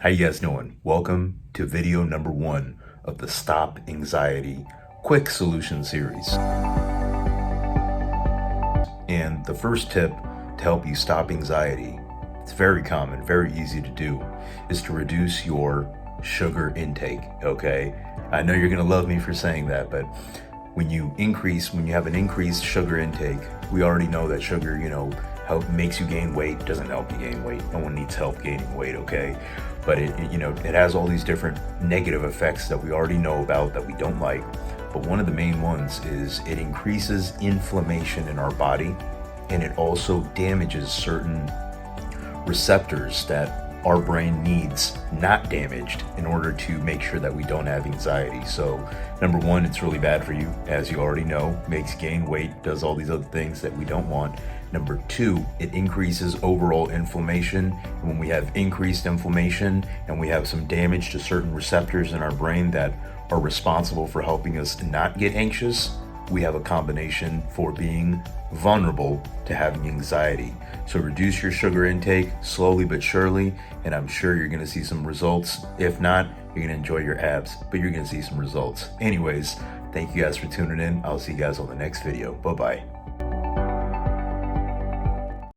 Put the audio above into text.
How you guys doing? Welcome to video number 1 of the Stop Anxiety Quick Solution Series. And the first tip to help you stop anxiety, it's very common, very easy to do, is to reduce your sugar intake, okay? I know you're gonna love me for saying that, but when you have an increased sugar intake, we already know that sugar, makes you gain weight, doesn't help you gain weight. No one needs help gaining weight, okay? But it has all these different negative effects that we already know about that we don't like. But one of the main ones is it increases inflammation in our body, and it also damages certain receptors that our brain needs not damaged in order to make sure that we don't have anxiety. So number one, it's really bad for you, as you already know, makes you gain weight, does all these other things that we don't want. Number two, it increases overall inflammation. And when we have increased inflammation and we have some damage to certain receptors in our brain that are responsible for helping us not get anxious, we have a combination for being vulnerable to having anxiety. So reduce your sugar intake slowly but surely, and I'm sure you're gonna see some results. If not, you're gonna enjoy your abs, but you're gonna see some results. Anyways, thank you guys for tuning in. I'll see you guys on the next video. Bye-bye.